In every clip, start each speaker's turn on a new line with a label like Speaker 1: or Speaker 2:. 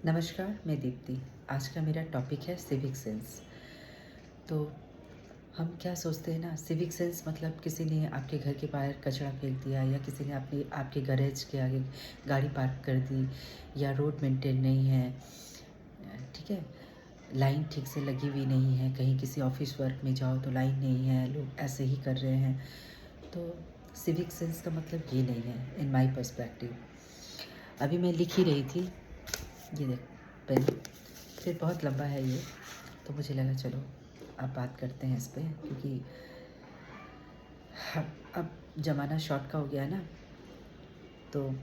Speaker 1: नमस्कार, मैं दीप्ति। आज का मेरा टॉपिक है सिविक सेंस। तो हम क्या सोचते हैं ना, सिविक सेंस मतलब किसी ने आपके घर के बाहर कचरा फेंक दिया या किसी ने आपके गैरेज के आगे गाड़ी पार्क कर दी या रोड मेंटेन नहीं है, ठीक है, लाइन ठीक से लगी हुई नहीं है, कहीं किसी ऑफिस वर्क में जाओ तो लाइन नहीं है, लोग ऐसे ही कर रहे हैं। तो सिविक सेंस का मतलब ये नहीं है इन माय पर्सपेक्टिव। अभी मैं लिख ही रही थी, ये देख पेन, फिर बहुत लंबा है ये, तो मुझे लगा चलो अब बात करते हैं इस पे, क्योंकि अब ज़माना शॉर्ट का हो गया है ना, तो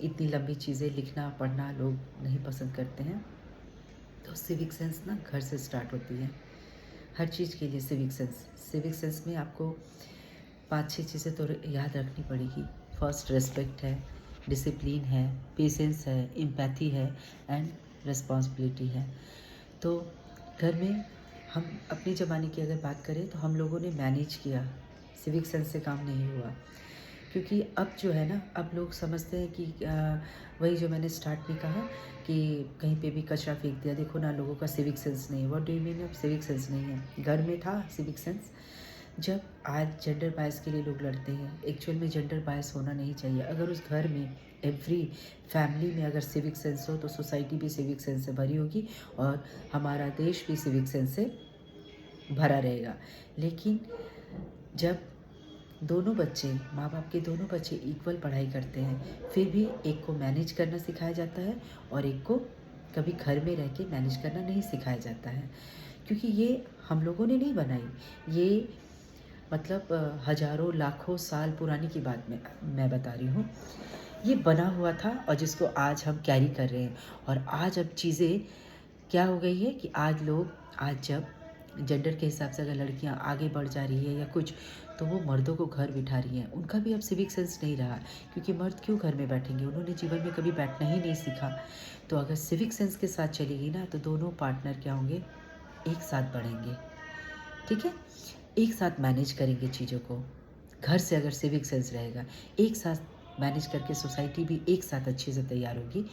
Speaker 1: इतनी लंबी चीज़ें लिखना पढ़ना लोग नहीं पसंद करते हैं। तो सिविक सेंस ना घर से स्टार्ट होती है, हर चीज़ के लिए सिविक सेंस में आपको 5-6 चीज़ें तो याद रखनी पड़ेगी। फर्स्ट, रिस्पेक्ट है, डिसिप्लिन है, पेशेंस है, एम्पैथी है एंड रिस्पॉन्सिबिलिटी है। तो घर में हम अपने ज़माने की अगर बात करें तो हम लोगों ने मैनेज किया, सिविक सेंस से काम नहीं हुआ। क्योंकि अब जो है ना, अब लोग समझते हैं कि वही जो मैंने स्टार्ट में कहा कि कहीं पे भी कचरा फेंक दिया, देखो ना लोगों का सिविक सेंस नहीं है। What do you mean? अब सिविक सेंस नहीं है, घर में था सिविक सेंस। जब आज जेंडर बायस के लिए लोग लड़ते हैं, एक्चुअल में जेंडर बायस होना नहीं चाहिए। अगर उस घर में एवरी फैमिली में अगर सिविक सेंस हो तो सोसाइटी भी सिविक सेंस से भरी होगी और हमारा देश भी सिविक सेंस से भरा रहेगा। लेकिन जब दोनों बच्चे, माँ बाप के दोनों बच्चे इक्वल पढ़ाई करते हैं, फिर भी एक को मैनेज करना सिखाया जाता है और एक को कभी घर में रह के मैनेज करना नहीं सिखाया जाता है। क्योंकि ये हम लोगों ने नहीं बनाई, ये मतलब हज़ारों लाखों साल पुरानी की बात मैं बता रही हूँ। ये बना हुआ था और जिसको आज हम कैरी कर रहे हैं। और आज अब चीज़ें क्या हो गई है कि आज जब जेंडर के हिसाब से अगर लड़कियां आगे बढ़ जा रही है या कुछ, तो वो मर्दों को घर बिठा रही हैं। उनका भी अब सिविक सेंस नहीं रहा, क्योंकि मर्द क्यों घर में बैठेंगे, उन्होंने जीवन में कभी बैठना ही नहीं सीखा। तो अगर सिविक सेंस के साथ चलेगी ना, तो दोनों पार्टनर क्या होंगे, एक साथ बढ़ेंगे, ठीक है, एक साथ मैनेज करेंगे चीज़ों को। घर से अगर सिविक सेंस रहेगा, एक साथ मैनेज करके सोसाइटी भी एक साथ अच्छे से तैयार होगी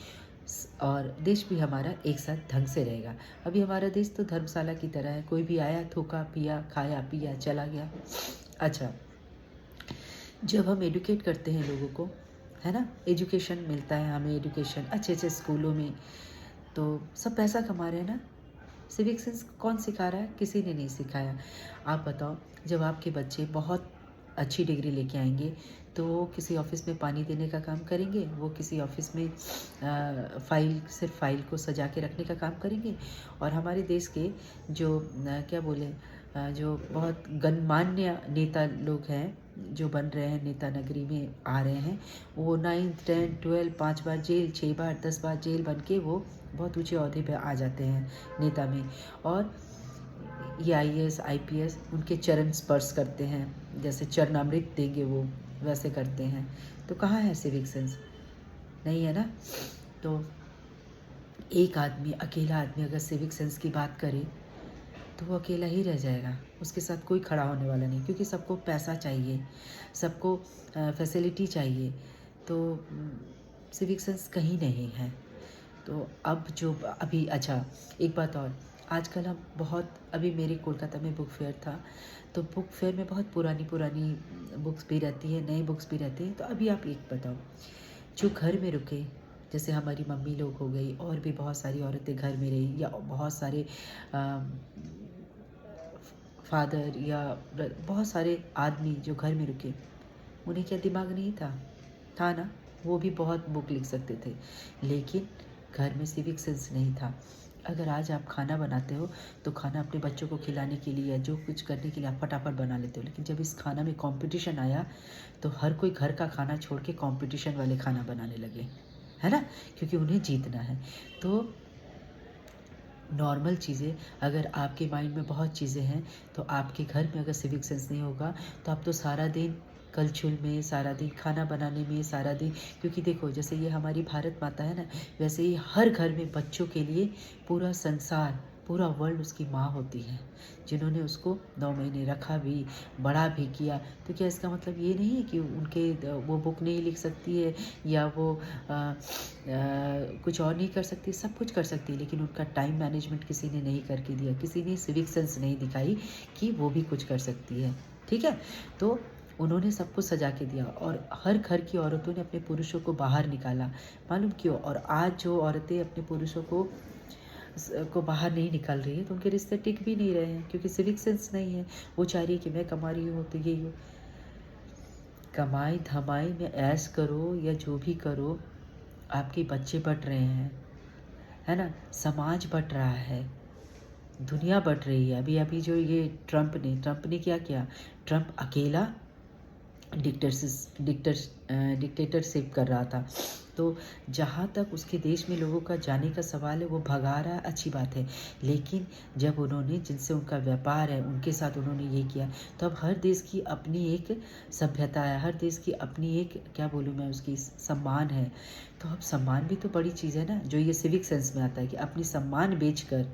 Speaker 1: और देश भी हमारा एक साथ ढंग से रहेगा। अभी हमारा देश तो धर्मशाला की तरह है, कोई भी आया, थूका, पिया, खाया, पिया, चला गया। अच्छा, जब हम एडुकेट करते हैं लोगों को, है ना, एजुकेशन मिलता है हमें, एजुकेशन अच्छे अच्छे स्कूलों में, तो सब पैसा कमा रहे हैं ना। सिविक सेंस कौन सिखा रहा है? किसी ने नहीं सिखाया। आप बताओ, जब आपके बच्चे बहुत अच्छी डिग्री लेके आएंगे तो वो किसी ऑफिस में पानी देने का काम करेंगे, वो किसी ऑफिस में सिर्फ फाइल को सजा के रखने का काम करेंगे। और हमारे देश के जो क्या बोले, जो बहुत गणमान्य नेता लोग हैं, जो बन रहे हैं, नेता नगरी में आ रहे हैं, वो 9th 10th 12 5 बार जेल, 6 बार 10 बार जेल बन के वो बहुत ऊँचे ओहदे पे आ जाते हैं नेता में। और ये आईएएस आईपीएस उनके चरण स्पर्श करते हैं, जैसे चरणामृत देंगे वो, वैसे करते हैं। तो कहाँ है सिविक सेंस? नहीं है ना। तो एक आदमी, अकेला आदमी अगर सिविक सेंस की बात करे तो वो अकेला ही रह जाएगा, उसके साथ कोई खड़ा होने वाला नहीं, क्योंकि सबको पैसा चाहिए, सबको फैसिलिटी चाहिए। तो सिविक सेंस कहीं नहीं है। तो अब जो अभी, अच्छा एक बात और, आजकल हम बहुत, अभी मेरे कोलकाता में बुक फेयर था, तो बुक फेयर में बहुत पुरानी पुरानी बुक्स भी रहती है, नई बुक्स भी रहती हैं। तो अभी आप एक बताओ, जो घर में रुके, जैसे हमारी मम्मी लोग हो गई, और भी बहुत सारी औरतें घर में रही, या बहुत सारे फादर या बहुत सारे आदमी जो घर में रुके, उन्हें क्या दिमाग नहीं था? था ना, वो भी बहुत बुक लिख सकते थे, लेकिन घर में सिविक सेंस नहीं था। अगर आज आप खाना बनाते हो तो खाना अपने बच्चों को खिलाने के लिए या जो कुछ करने के लिए आप फटाफट बना लेते हो, लेकिन जब इस खाना में कंपटीशन आया तो हर कोई घर का खाना छोड़ के कंपटीशन वाले खाना बनाने लगे, है ना, क्योंकि उन्हें जीतना है। तो नॉर्मल चीज़ें, अगर आपके माइंड में बहुत चीज़ें हैं, तो आपके घर में अगर सिविक सेंस नहीं होगा तो आप तो सारा दिन कलछुल में, सारा दिन खाना बनाने में, सारा दिन, क्योंकि देखो जैसे ये हमारी भारत माता है ना, वैसे ही हर घर में बच्चों के लिए पूरा संसार पूरा वर्ल्ड उसकी माँ होती है, जिन्होंने उसको 9 महीने रखा भी, बड़ा भी किया। तो क्या इसका मतलब ये नहीं है कि वो बुक नहीं लिख सकती है या वो कुछ और नहीं कर सकती? सब कुछ कर सकती है, लेकिन उनका टाइम मैनेजमेंट किसी ने नहीं करके दिया, किसी ने सिविक सेंस नहीं दिखाई कि वो भी कुछ कर सकती है। ठीक है, तो उन्होंने सब कुछ सजा के दिया और हर घर की औरतों ने अपने पुरुषों को बाहर निकाला। मालूम क्यों? और आज जो औरतें अपने पुरुषों को बाहर नहीं निकाल रही है, तो उनके रिश्ते टिक भी नहीं रहे हैं, क्योंकि सिविक सेंस नहीं है। वो चाह रही है कि मैं कमा रही हूँ तो यही हो, कमाई धमाई में ऐश करो या जो भी करो, आपके बच्चे बढ़ रहे हैं, है ना, समाज बढ़ रहा है, दुनिया बढ़ रही है। अभी अभी जो ये ट्रम्प ने क्या किया? ट्रम्प अकेला डिक्टेटरशिप कर रहा था। तो जहाँ तक उसके देश में लोगों का जाने का सवाल है, वो भगा रहा है, अच्छी बात है। लेकिन जब उन्होंने, जिनसे उनका व्यापार है, उनके साथ उन्होंने ये किया, तो अब हर देश की अपनी एक सभ्यता है, हर देश की अपनी एक, क्या बोलूँ मैं, उसकी सम्मान है। तो अब सम्मान भी तो बड़ी चीज़ है ना, जो ये सिविक सेंस में आता है कि अपनी सम्मान बेचकर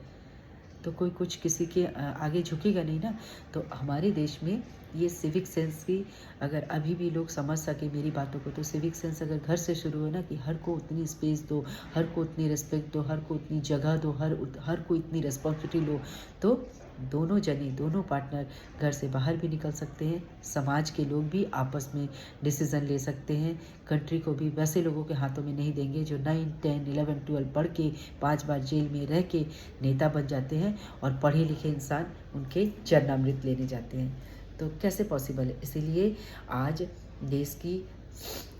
Speaker 1: तो कोई कुछ किसी के आगे झुकेगा नहीं ना। तो हमारे देश में ये सिविक सेंस की, अगर अभी भी लोग समझ सके मेरी बातों को, तो सिविक सेंस अगर घर से शुरू हो ना, कि हर को उतनी स्पेस दो, हर को उतनी रिस्पेक्ट दो, हर को उतनी जगह दो, हर को इतनी रिस्पॉन्सिबिलिटी लो, तो दोनों पार्टनर घर से बाहर भी निकल सकते हैं, समाज के लोग भी आपस में डिसीज़न ले सकते हैं, कंट्री को भी वैसे लोगों के हाथों में नहीं देंगे जो 9, 10, 11, 12 पढ़ के 5 बार जेल में रह के नेता बन जाते हैं और पढ़े लिखे इंसान उनके चरणामृत लेने जाते हैं। तो कैसे पॉसिबल है? इसीलिए आज देश की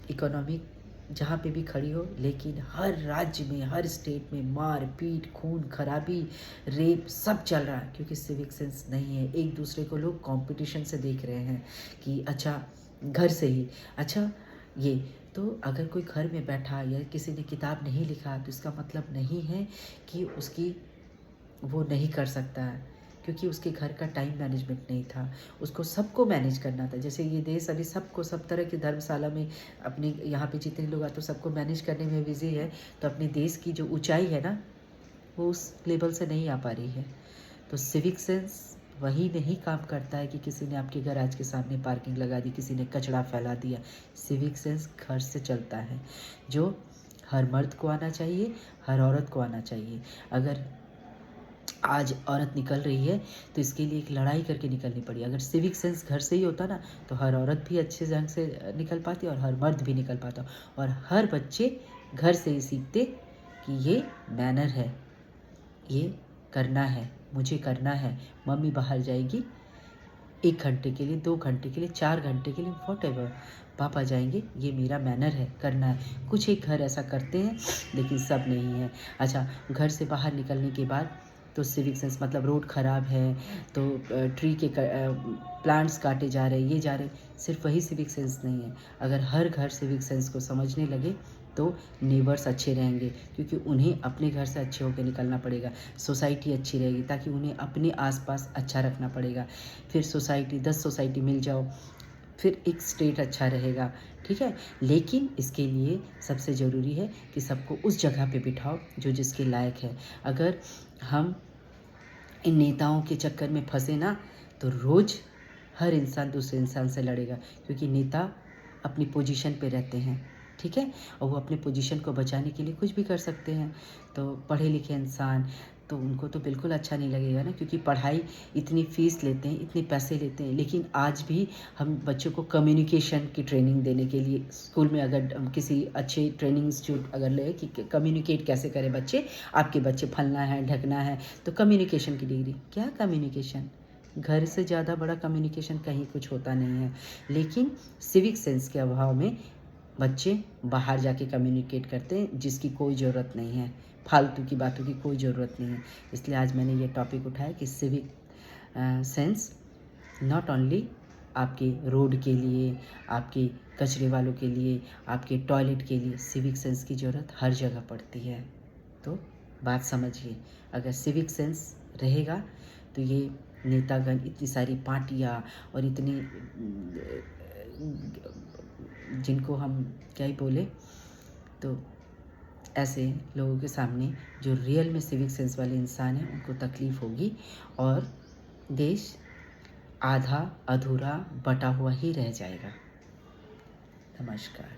Speaker 1: इकोनॉमी जहाँ पे भी खड़ी हो, लेकिन हर राज्य में, हर स्टेट में मार पीट, खून खराबी, रेप सब चल रहा है, क्योंकि सिविक सेंस नहीं है। एक दूसरे को लोग कंपटीशन से देख रहे हैं कि अच्छा घर से ही, अच्छा ये, तो अगर कोई घर में बैठा या किसी ने किताब नहीं लिखा, तो इसका मतलब नहीं है कि उसकी वो नहीं कर सकता है, क्योंकि उसके घर का टाइम मैनेजमेंट नहीं था, उसको सबको मैनेज करना था। जैसे ये देश अभी सबको, सब तरह की धर्मशाला में अपने यहाँ पे जितने लोग आते, तो सबको मैनेज करने में बिजी है, तो अपने देश की जो ऊंचाई है ना, वो उस लेवल से नहीं आ पा रही है। तो सिविक सेंस वही नहीं काम करता है कि किसी ने आपके गैराज के सामने पार्किंग लगा दी, किसी ने कचरा फैला दिया। सिविक सेंस घर से चलता है, जो हर मर्द को आना चाहिए, हर औरत को आना चाहिए। अगर आज औरत निकल रही है, तो इसके लिए एक लड़ाई करके निकलनी पड़ी। अगर सिविक सेंस घर से ही होता ना, तो हर औरत भी अच्छे ढंग से निकल पाती और हर मर्द भी निकल पाता, और हर बच्चे घर से ही सीखते कि ये मैनर है, ये करना है, मुझे करना है। मम्मी बाहर जाएगी 1 घंटे के लिए, 2 घंटे के लिए, 4 घंटे के लिए, व्हाटएवर, पापा जाएंगे, ये मेरा मैनर है, करना है। कुछ एक घर ऐसा करते हैं, लेकिन सब नहीं है। अच्छा, घर से बाहर निकलने के बाद तो सिविक सेंस मतलब रोड ख़राब है तो ट्री के प्लांट्स काटे जा रहे, ये जा रहे, सिर्फ वही सिविक सेंस नहीं है। अगर हर घर सिविक सेंस को समझने लगे, तो नेबर्स अच्छे रहेंगे, क्योंकि उन्हें अपने घर से अच्छे होकर निकलना पड़ेगा। सोसाइटी अच्छी रहेगी, ताकि उन्हें अपने आसपास अच्छा रखना पड़ेगा। फिर सोसाइटी, 10 सोसाइटी मिल जाओ, फिर एक स्टेट अच्छा रहेगा। ठीक है, लेकिन इसके लिए सबसे ज़रूरी है कि सबको उस जगह पे बिठाओ जो जिसके लायक है। अगर हम इन नेताओं के चक्कर में फंसे ना, तो रोज़ हर इंसान दूसरे इंसान से लड़ेगा, क्योंकि नेता अपनी पोजीशन पे रहते हैं। ठीक है, और वो अपने पोजीशन को बचाने के लिए कुछ भी कर सकते हैं। तो पढ़े लिखे इंसान, तो उनको तो बिल्कुल अच्छा नहीं लगेगा ना, क्योंकि पढ़ाई इतनी फ़ीस लेते हैं, इतने पैसे लेते हैं, लेकिन आज भी हम बच्चों को कम्युनिकेशन की ट्रेनिंग देने के लिए स्कूल में, अगर हम किसी अच्छे ट्रेनिंग इंस्टीट्यूट अगर ले कि कम्युनिकेट कैसे करें बच्चे, आपके बच्चे फलना है ढकना है, तो कम्युनिकेशन की डिग्री, क्या कम्युनिकेशन, घर से ज़्यादा बड़ा कम्युनिकेशन कहीं कुछ होता नहीं है। लेकिन सिविक सेंस के अभाव में बच्चे बाहर जाके कम्युनिकेट करते हैं, जिसकी कोई ज़रूरत नहीं है, फालतू की बातों की कोई ज़रूरत नहीं है। इसलिए आज मैंने ये टॉपिक उठाया कि सिविक सेंस नॉट ओनली आपके रोड के लिए, आपके कचरे वालों के लिए, आपके टॉयलेट के लिए, सिविक सेंस की ज़रूरत हर जगह पड़ती है। तो बात समझिए, अगर सिविक सेंस रहेगा, तो ये नेतागण, इतनी सारी पार्टियाँ और इतनी जिनको हम क्या ही बोले, तो ऐसे लोगों के सामने जो रियल में सिविक सेंस वाले इंसान हैं उनको तकलीफ़ होगी और देश आधा अधूरा बटा हुआ ही रह जाएगा। नमस्कार।